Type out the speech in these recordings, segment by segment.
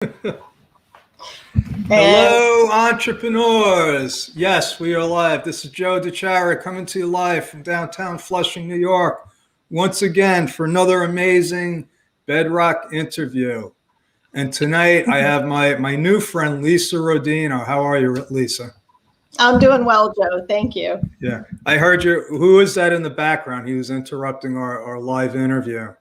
And Hello, entrepreneurs. Yes, we are live. This is Joe DeChara coming to you live from downtown Flushing, New York, once again for another amazing Bedrock interview. And tonight I have my new friend, Lisa Rodino. How are you, Lisa? I'm doing well, Joe. Thank you. Yeah, I heard you. Who is that in the background? He was interrupting our live interview.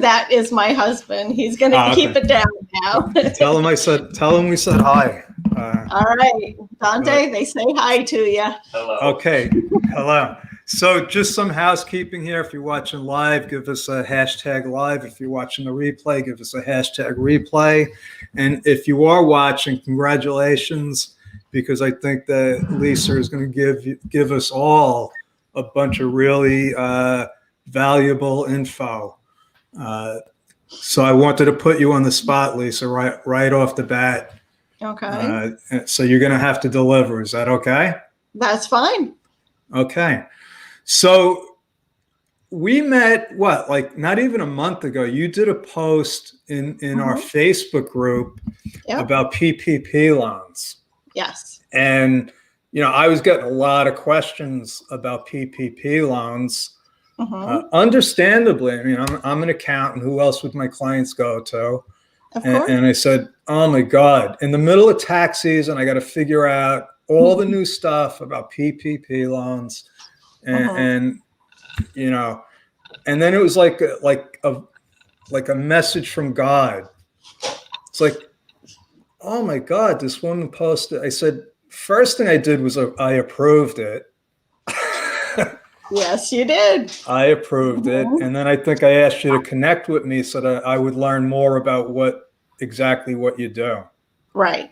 That is my husband. He's going to keep Okay. it down now. Tell him we said hi. All right, Dante, they say hi to you. Hello. Okay. Hello. So just some housekeeping here. If you're watching live, give us a hashtag live. If you're watching the replay, give us a hashtag replay. And if you are watching, congratulations, because I think that Lisa is going to give us all a bunch of really valuable info. So I wanted to put you on the spot, Lisa, right off the bat. Okay. So you're going to have to deliver. Is that okay? That's fine. Okay. So we met, like not even a month ago. You did a post in our Facebook group about PPP loans. Yes. And, I was getting a lot of questions about PPP loans. Understandably, I mean, I'm an accountant. Who else would my clients go to? Of course. And I said, oh my God, in the middle of tax season, I got to figure out all the new stuff about PPP loans. And then it was like a message from God. It's like, oh my God, this woman posted. I said, first thing I did was I approved it. Yes, you did. I approved it. And then I think I asked you to connect with me so that I would learn more about exactly what you do. Right.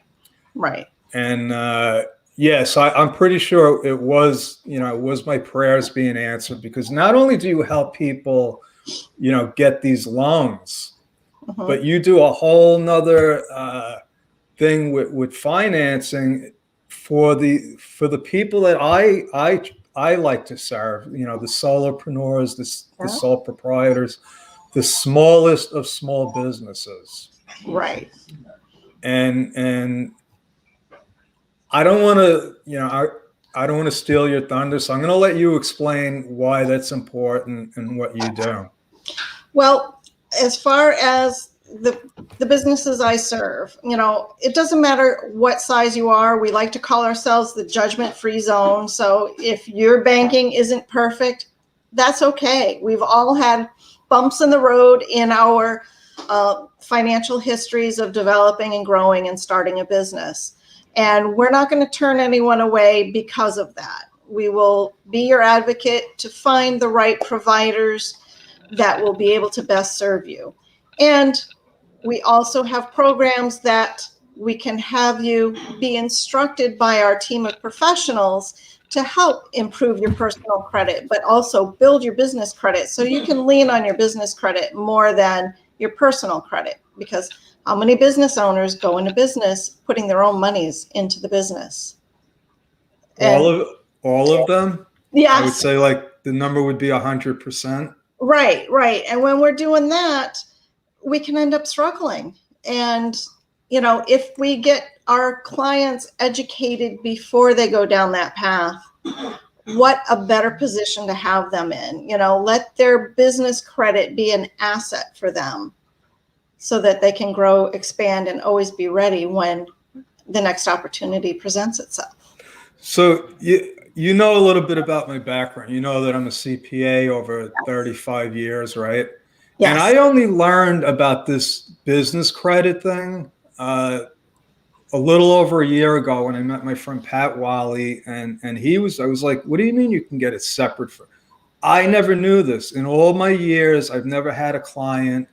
And so I'm pretty sure it was my prayers being answered, because not only do you help people, get these loans, but you do a whole nother thing with financing for the people that I like to serve, the solopreneurs, the sole proprietors, the smallest of small businesses. Right. And I don't want to, I don't want to steal your thunder, so I'm going to let you explain why that's important and what you do. Well, as far as the businesses I serve, it doesn't matter what size you are. We like to call ourselves the judgment-free zone. So if your banking isn't perfect, that's okay. We've all had bumps in the road in our financial histories of developing and growing and starting a business. And we're not going to turn anyone away because of that. We will be your advocate to find the right providers that will be able to best serve you. And we also have programs that we can have you be instructed by our team of professionals to help improve your personal credit, but also build your business credit so you can lean on your business credit more than your personal credit. Because how many business owners go into business putting their own monies into the business? All of them? Yes. I would say like the number would be 100%. Right. And when we're doing that, we can end up struggling. And, if we get our clients educated before they go down that path, what a better position to have them in. Let their business credit be an asset for them so that they can grow, expand, and always be ready when the next opportunity presents itself. So you know a little bit about my background. You know that I'm a CPA over 35 years, right? Yes. And I only learned about this business credit thing a little over a year ago when I met my friend Pat Wally, and I was like, what do you mean you can get it separate for? I never knew this. In all my years, I've never had a client.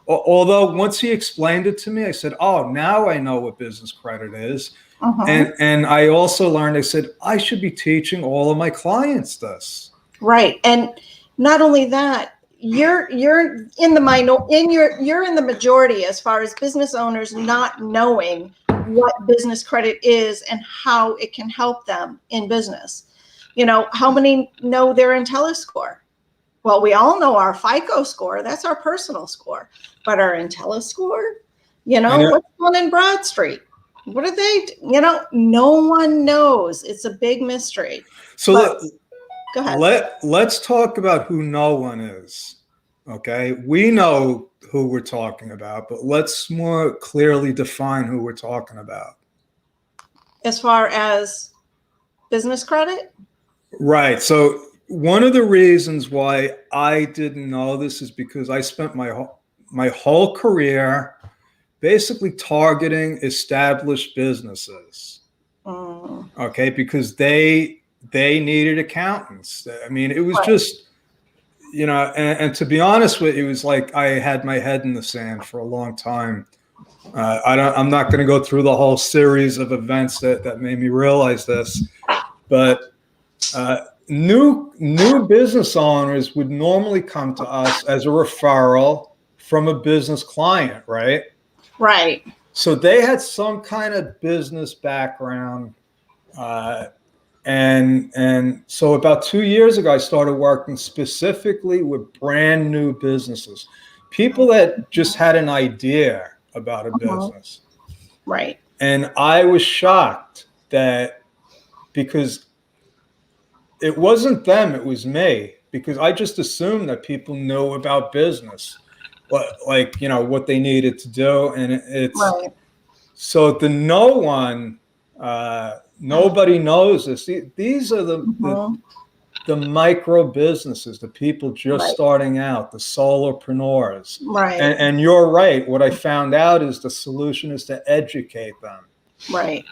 Although once he explained it to me, I said, oh, now I know what business credit is. And I also learned, I said, I should be teaching all of my clients this. Right. And not only that, you're in the majority as far as business owners not knowing what business credit is and how it can help them in business. How many know their IntelliScore? Well, we all know our FICO score. That's our personal score. But our IntelliScore, You know, what's going in Broad Street? What are they, you know, no one knows. It's a big mystery. So Go ahead. let's talk about who no one is. Okay. We know who we're talking about, but let's more clearly define who we're talking about. As far as business credit? Right. So one of the reasons why I didn't know this is because I spent my whole career basically targeting established businesses. Okay, because they needed accountants. I mean, it was just, you know, and to be honest with you, it was like I had my head in the sand for a long time. I'm not going to go through the whole series of events that made me realize this, but new business owners would normally come to us as a referral from a business client, right? Right. So they had some kind of business background. And so about 2 years ago, I started working specifically with brand new businesses, people that just had an idea about a business. Right. And I was shocked that, because it wasn't them, it was me, because I just assumed that people knew about business, like, you know, what they needed to do. And it's Right. so the no one, nobody knows this. These are the micro businesses, the people just starting out, the solopreneurs. Right. And you're right. What I found out is the solution is to educate them. Right.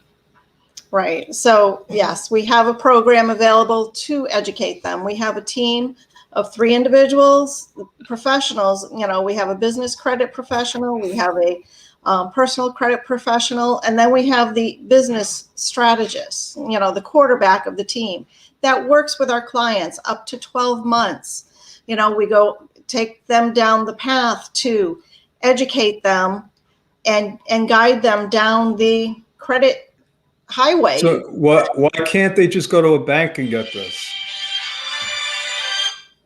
Right. So yes, we have a program available to educate them. We have a team of 3 individuals, professionals. You know, we have a business credit professional, we have a personal credit professional, and then we have the business strategist, you know, the quarterback of the team that works with our clients up to 12 months. You know, we go take them down the path to educate them and guide them down the credit highway. So why can't they just go to a bank and get this?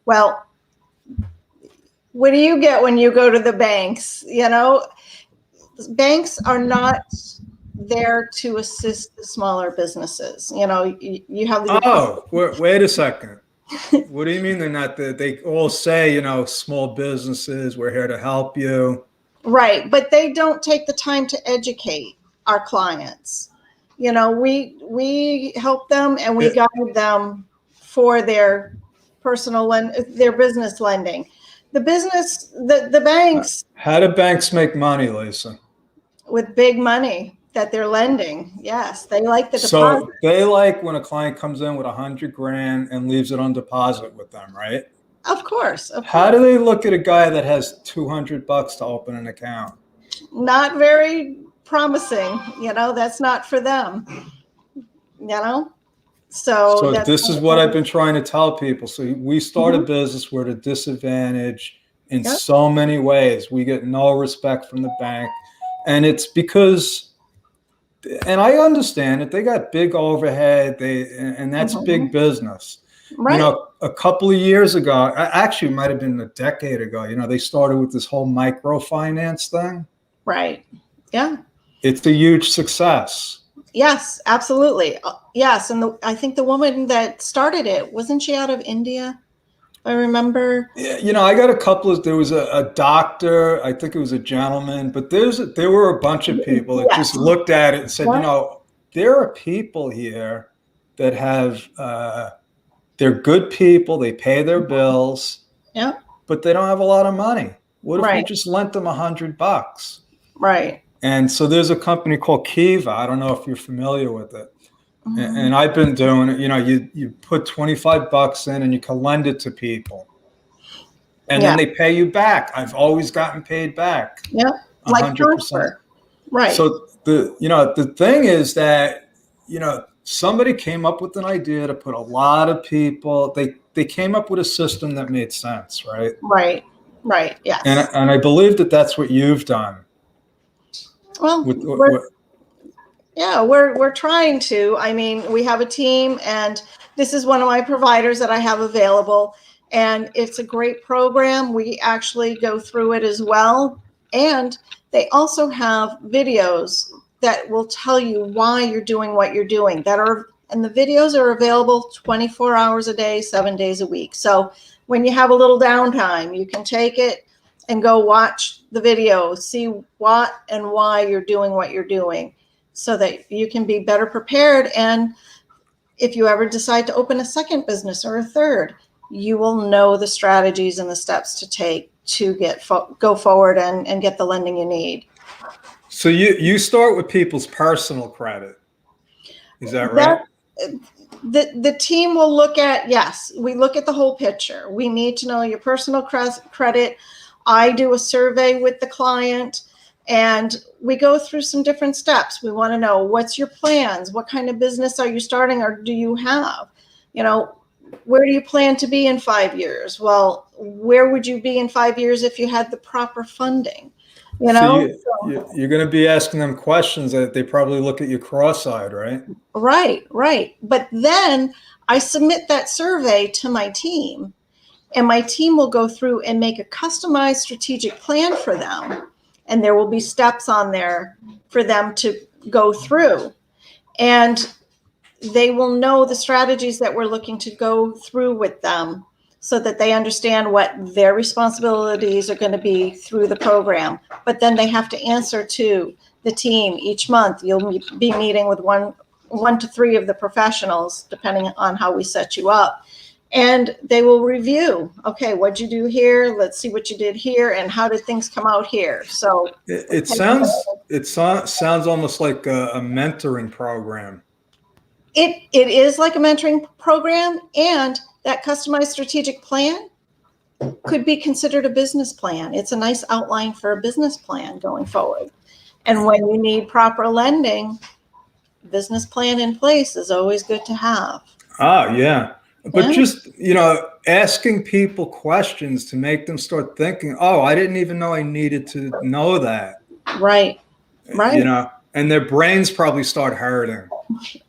Well, what do you get when you go to the banks? You know, banks are not there to assist the smaller businesses. You know, you have the. Oh, wait a second. What do you mean they're not there? They all say, you know, small businesses, we're here to help you. Right, but they don't take the time to educate our clients. You know, we help them and we guide them for their their business lending. The banks. How do banks make money, Lisa? With big money that they're lending. Yes, they like the deposit. So they like when a client comes in with $100 grand and leaves it on deposit with them, right? Of course. How do they look at a guy that has $200 to open an account? Not very promising. You know, that's not for them. You know, so this is what I've been trying to tell people. So we start a business, we're at a disadvantage in so many ways. We get no respect from the bank, and it's because, and I understand it, they got big overhead, and that's big business. Right. You know, a couple of years ago, actually it might have been a decade ago, you know, they started with this whole microfinance thing. Right. Yeah. It's a huge success. Yes, absolutely. Yes. And I think the woman that started it, wasn't she out of India? I remember. Yeah, you know, I got a couple of, there was a doctor, I think it was a gentleman, but there were a bunch of people that just looked at it and said, you know, there are people here that have, they're good people, they pay their bills, but they don't have a lot of money. What if we just lent them $100? Right. And so there's a company called Kiva. I don't know if you're familiar with it. And I've been doing it. You know, you put $25 in and you can lend it to people. And then they pay you back. I've always gotten paid back. Yeah. Like 100%. Right. So the thing is that, you know, somebody came up with an idea to put a lot of people, they came up with a system that made sense, right? Right. Right. Yes. And I believe that that's what you've done. Well, we're trying to. I mean, we have a team, and this is one of my providers that I have available, and it's a great program. We actually go through it as well, And they also have videos that will tell you why you're doing what you're doing, and the videos are available 24 hours a day, 7 days a week. So when you have a little downtime, you can take it and go watch the video, see what and why you're doing what you're doing, so that you can be better prepared. And if you ever decide to open a second business or a third, you will know the strategies and the steps to take to go forward and get the lending you need. So you start with people's personal credit. Is that right? The team will look at, yes, we look at the whole picture. We need to know your personal credit. I do a survey with the client, and we go through some different steps. We want to know, what's your plans? What kind of business are you starting, or do you have? Where do you plan to be in 5 years? Well, where would you be in 5 years if you had the proper funding? So you're going to be asking them questions that they probably look at you cross-eyed, right? Right. But then I submit that survey to my team, and my team will go through and make a customized strategic plan for them. And there will be steps on there for them to go through. And they will know the strategies that we're looking to go through with them, so that they understand what their responsibilities are going to be through the program. But then they have to answer to the team each month. You'll be meeting with one to three of the professionals, depending on how we set you up. And they will review, okay, what'd you do here? Let's see what you did here, and how did things come out here? So it sounds almost like a mentoring program. It is like a mentoring program, and that customized strategic plan could be considered a business plan. It's a nice outline for a business plan going forward. And when you need proper lending, business plan in place is always good to have. Yeah. But just, asking people questions to make them start thinking, oh, I didn't even know I needed to know that. Right. And their brains probably start hurting.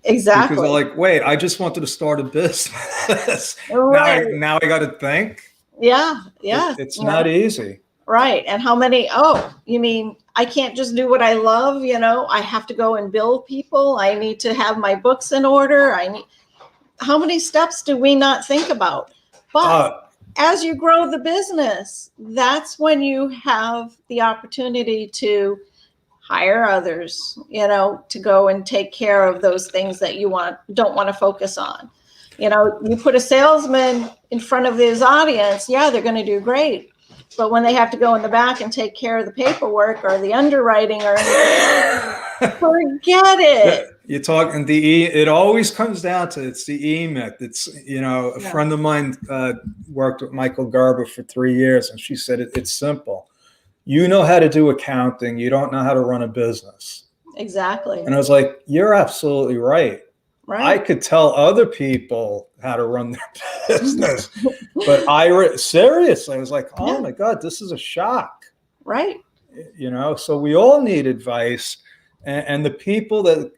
Exactly. Because they're like, wait, I just wanted to start a business. Right. Now I got to think. Yeah. It's not easy. Right. And how many, you mean I can't just do what I love? I have to go and bill people. I need to have my books in order. How many steps do we not think about? But as you grow the business, that's when you have the opportunity to hire others, to go and take care of those things that you don't want to focus on. You put a salesman in front of his audience, they're going to do great. But when they have to go in the back and take care of the paperwork or the underwriting or anything, forget it. You're talking it always comes down to, it's the E myth. It's, a friend of mine worked with Michael Gerber for 3 years, and she said it's simple. You know how to do accounting. You don't know how to run a business. Exactly. And I was like, you're absolutely right. I could tell other people how to run their business, but seriously, I was like, oh my God, this is a shock. Right. So we all need advice, and the people that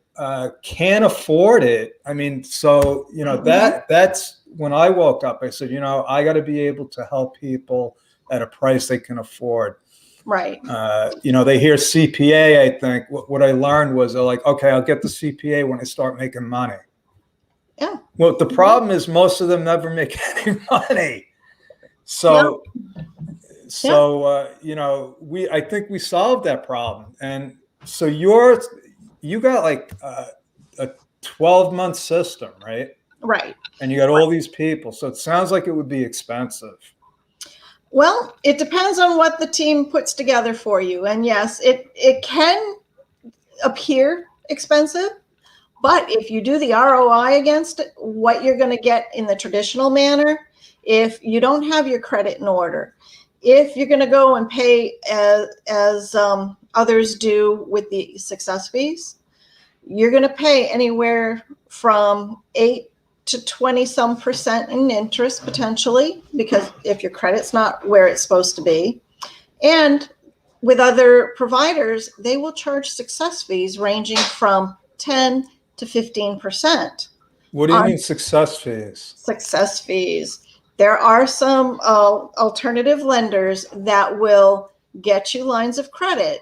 can't afford it. I mean, so, that's when I woke up, I said, I got to be able to help people at a price they can afford. Right. They hear CPA, I think. What I learned was they're like, okay, I'll get the CPA when I start making money. Yeah. Well, the problem is most of them never make any money. So, I think we solved that problem. And so you got like a 12-month system, right? Right. And you got all these people. So it sounds like it would be expensive. Well, it depends on what the team puts together for you. And yes, it can appear expensive, but if you do the ROI against what you're going to get in the traditional manner, if you don't have your credit in order, if you're going to go and pay as others do with the success fees, you're going to pay anywhere from 8 to 20% in interest potentially, because if your credit's not where it's supposed to be. And with other providers, they will charge success fees ranging from 10 to 15%. What do you mean success fees? Success fees. There are some alternative lenders that will get you lines of credit.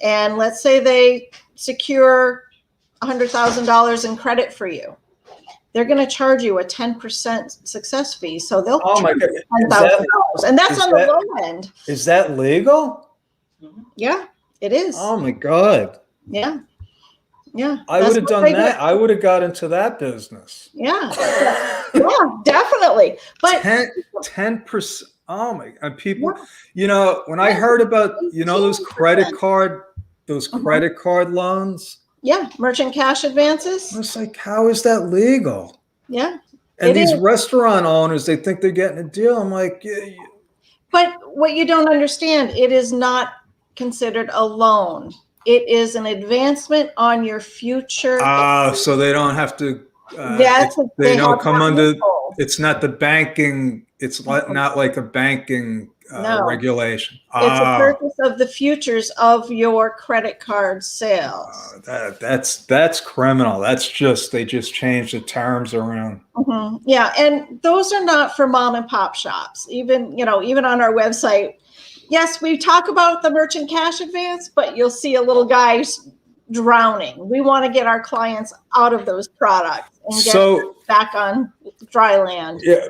And let's say they secure $100,000 in credit for you. They're going to charge you a 10% success fee. So they'll my God. $10,000. And that's on the low end. Is that legal? Yeah, it is. Oh my God. Yeah. Yeah. I would have done that. I would have got into that business. Yeah. Yeah, definitely. But 10%. Oh my, and people, when I heard about, those credit card loans. Yeah. Merchant cash advances. I was like, how is that legal? Yeah. And these restaurant owners, they think they're getting a deal. I'm like, yeah. But what you don't understand, it is not considered a loan. It is an advancement on your future. So they don't have to. They don't come under. It's not the banking. It's not like a banking regulation. It's a purchase of the futures of your credit card sales. That's criminal. That's they just changed the terms around. Mm-hmm. Yeah, and those are not for mom and pop shops. Even on our website, yes, we talk about the merchant cash advance, but you'll see a little guy drowning. We want to get our clients out of those products and get them back on dry land. Yeah,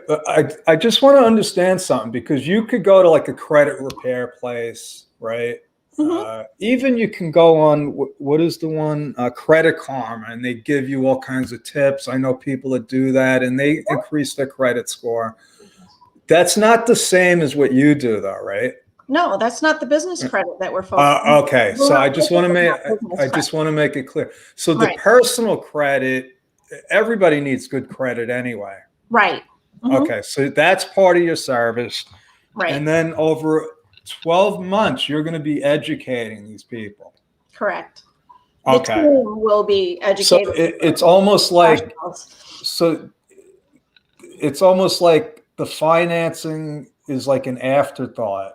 I just want to understand something, because you could go to like a credit repair place, right? Mm-hmm. Even you can go on, what is the one? Credit Karma, and they give you all kinds of tips. I know people that do that, and they increase their credit score. That's not the same as what you do, though, right? No, that's not the business credit that we're focusing on. Okay, so I just want to make it clear. So the personal credit, everybody needs good credit anyway. Right. Mm-hmm. Okay, so that's part of your service. Right. And then over 12 months, you're going to be educating these people. Correct. Okay. The team will be educated. So it's almost like, the financing is like an afterthought.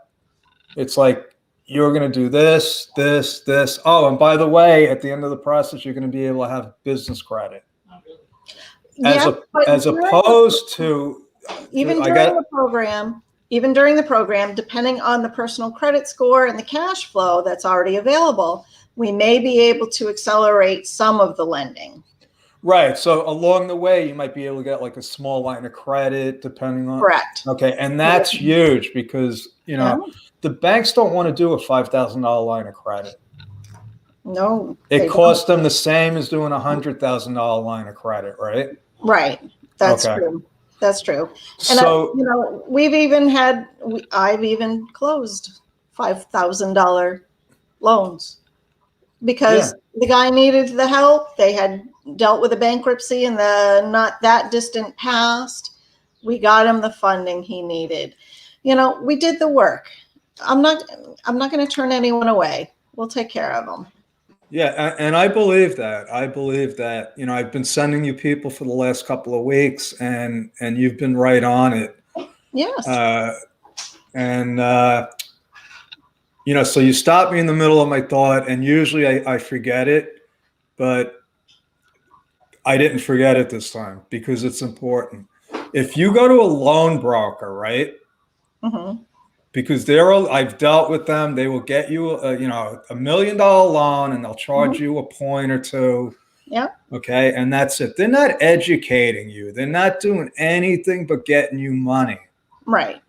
It's like, you're going to do this, this, this. Oh, and by the way, at the end of the process, you're going to be able to have business credit. As opposed to even during the program, depending on the personal credit score and the cash flow that's already available, we may be able to accelerate some of the lending. Right. So along the way, you might be able to get like a small line of credit, depending on. Correct. Okay. And that's huge, because, the banks don't want to do a $5,000 line of credit. No. It costs them the same as doing a $100,000 line of credit, right? Right. That's true. That's true. And I've even closed $5,000 loans because the guy needed the help. They had dealt with a bankruptcy in the not that distant past. We got him the funding he needed. We did the work. I'm not going to turn anyone away. We'll take care of them. Yeah, and I believe that. I've been sending you people for the last couple of weeks, and you've been right on it. Yes. So you stopped me in the middle of my thought, and usually I forget it, but I didn't forget it this time because it's important. If you go to a loan broker, right? Mm-hmm. Because I've dealt with them. They will get you a $1 million loan, and they'll charge you a point or two. Yeah. Okay. And that's it. They're not educating you. They're not doing anything but getting you money. Right.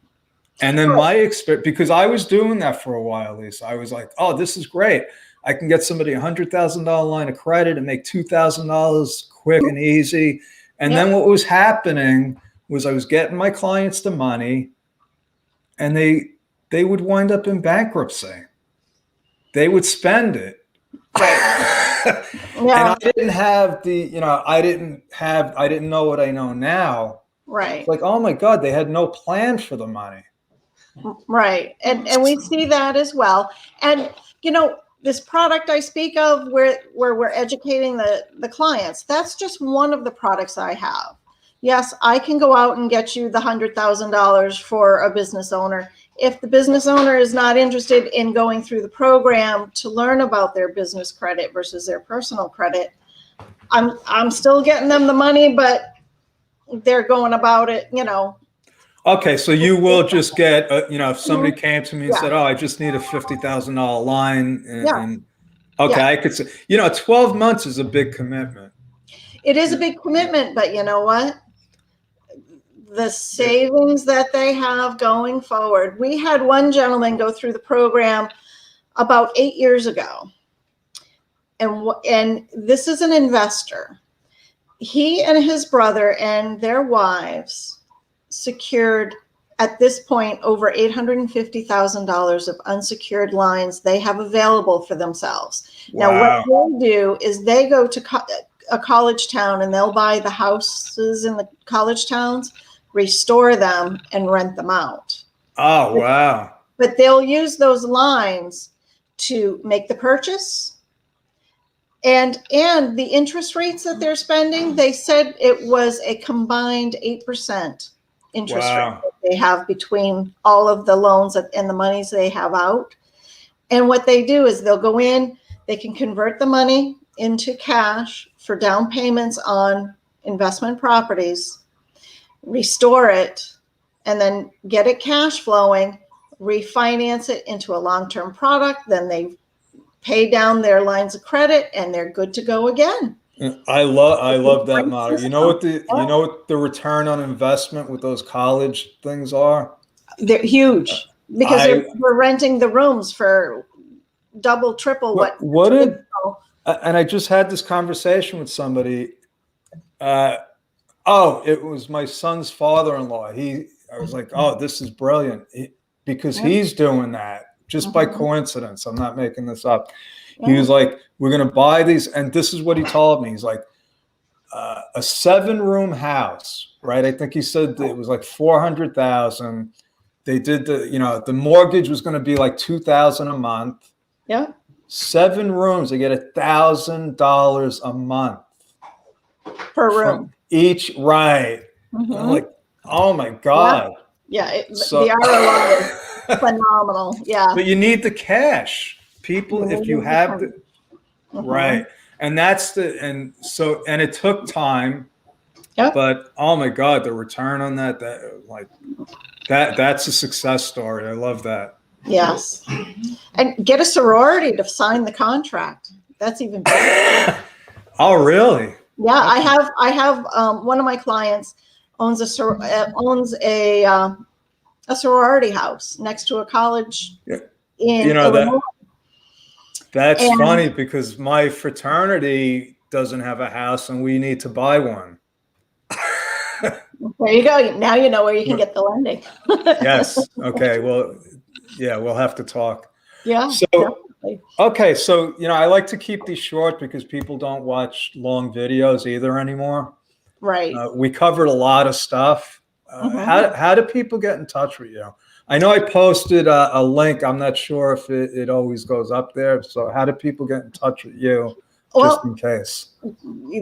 And then my experience, because I was doing that for a while, Lisa, I was like, oh, this is great. I can get somebody $100,000 line of credit and make $2,000 quick and easy. And then what was happening was I was getting my clients the money, and they would wind up in bankruptcy. They would spend it. Right. And I didn't have I didn't know what I know now. Right. It's like, oh my God, they had no plan for the money. Right. And we see that as well. And, this product I speak of where we're educating the clients, that's just one of the products I have. Yes, I can go out and get you the $100,000 for a business owner. If the business owner is not interested in going through the program to learn about their business credit versus their personal credit, I'm still getting them the money, but they're going about it, Okay, so you will just get, if somebody came to me and Yeah. said, "Oh, I just need a $50,000 line," Yeah. and okay, Yeah. I could say, 12 months is a big commitment. It is a big commitment, but you know what? The Yeah. savings that they have going forward. We had one gentleman go through the program about 8 years ago. And this is an investor. He and his brother and their wives secured at this point over $850,000 of unsecured lines they have available for themselves. Now, Wow. what they do is they go to a college town and they'll buy the houses in the college towns, restore them, and rent them out. Oh, wow. But they'll use those lines to make the purchase. And the interest rates that they're spending, they said it was a combined 8% interest rate Wow. that they have between all of the loans and the monies they have out. And what they do is they'll go in, they can convert the money into cash for down payments on investment properties, restore it, and then get it cash flowing, refinance it into a long-term product. Then they pay down their lines of credit and they're good to go again. I love that model. You know what the return on investment with those college things are? They're huge because we're renting the rooms for double, triple what did, and I just had this conversation with somebody. It was my son's father-in-law. I was like, oh, this is brilliant, because he's doing that just by coincidence. I'm not making this up. He was like, we're going to buy these. And this is what he told me. He's like, a 7-room house, right? I think he said that it was like 400,000. They did the mortgage was going to be like 2,000 a month. Yeah. 7 rooms, they get $1,000 a month per room each. Right. I'm like, oh my God. Yeah. The ROI is phenomenal. Yeah. But you need the cash. People, if you have the right, and and it took time. Yep. But oh my God, the return on that's a success story. I love that. Yes. And get a sorority to sign the contract. That's even better. Oh, really? Yeah, I have one of my clients owns a sorority house next to a college in Illinois. That's funny because my fraternity doesn't have a house and we need to buy one. There you go. Now you know where you can get the lending. Yes. Okay. Well, yeah, we'll have to talk. Yeah. So, definitely. okay. So, I like to keep these short because people don't watch long videos either anymore. Right. We covered a lot of stuff. How do people get in touch with you? I know I posted a link. I'm not sure if it always goes up there. So how do people get in touch with you, just in case?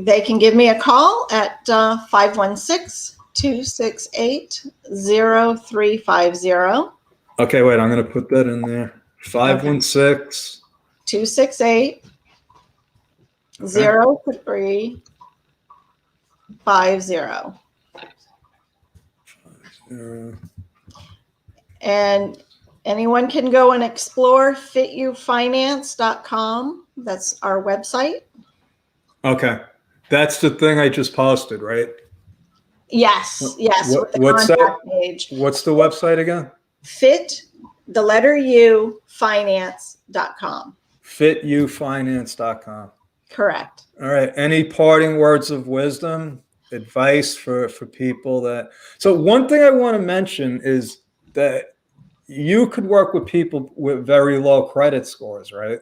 They can give me a call at 516-268-0350. Okay, wait, I'm going to put that in there. 516 268 0350. And anyone can go and explore fityoufinance.com. That's our website. Okay. That's the thing I just posted, right? Yes. With the contact page. What's the website again? fityoufinance.com. fityoufinance.com. Correct. All right. Any parting words of wisdom, advice for people so one thing I want to mention is that you could work with people with very low credit scores, right?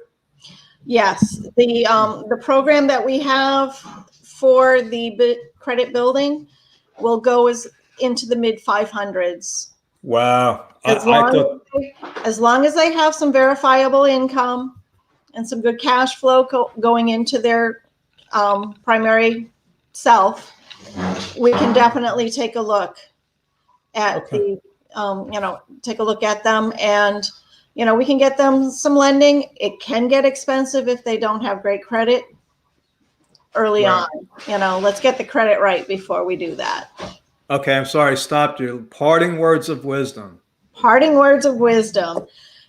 Yes. The program that we have for the credit building will go into the mid 500s. Wow. As long as they have some verifiable income and some good cash flow going into their primary self, we can definitely take a look at take a look at them, and we can get them some lending. It can get expensive if they don't have great credit early on. Let's get the credit right before we do that. Okay, I'm sorry, I stopped you. Parting words of wisdom. Parting words of wisdom.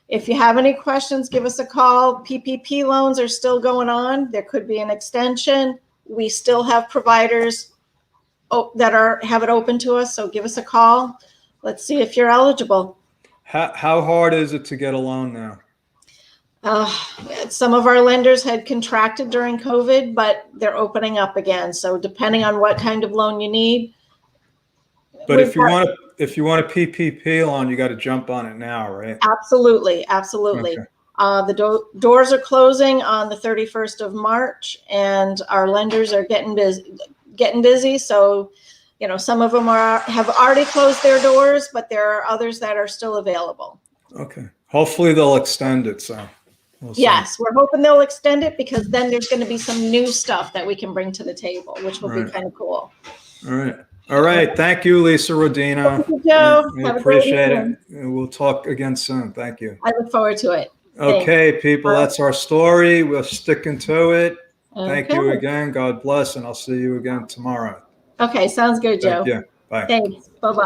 If you have any questions, give us a call. PPP loans are still going on. There could be an extension. We still have providers that have it open to us. So give us a call. Let's see if you're eligible. How hard is it to get a loan now? Some of our lenders had contracted during COVID, but they're opening up again. So depending on what kind of loan you need. But if you want a PPP loan, you got to jump on it now, right? Absolutely. Absolutely. Okay. The doors are closing on the 31st of March, and our lenders are getting busy. So, some of them have already closed their doors, but there are others that are still available. Okay. Hopefully they'll extend it. So we'll see. Yes, we're hoping they'll extend it, because then there's going to be some new stuff that we can bring to the table, which will be kind of cool. All right. Thank you, Lisa Rodino. Thank you, Joe. We Have a great appreciate evening. it. And we'll talk again soon. Thank you. I look forward to it. Okay, people, that's our story. We're sticking to it. Thank you Okay. again. God bless, and I'll see you again tomorrow. Okay, sounds good, Joe. Thank you. Bye. Thanks. Bye-bye.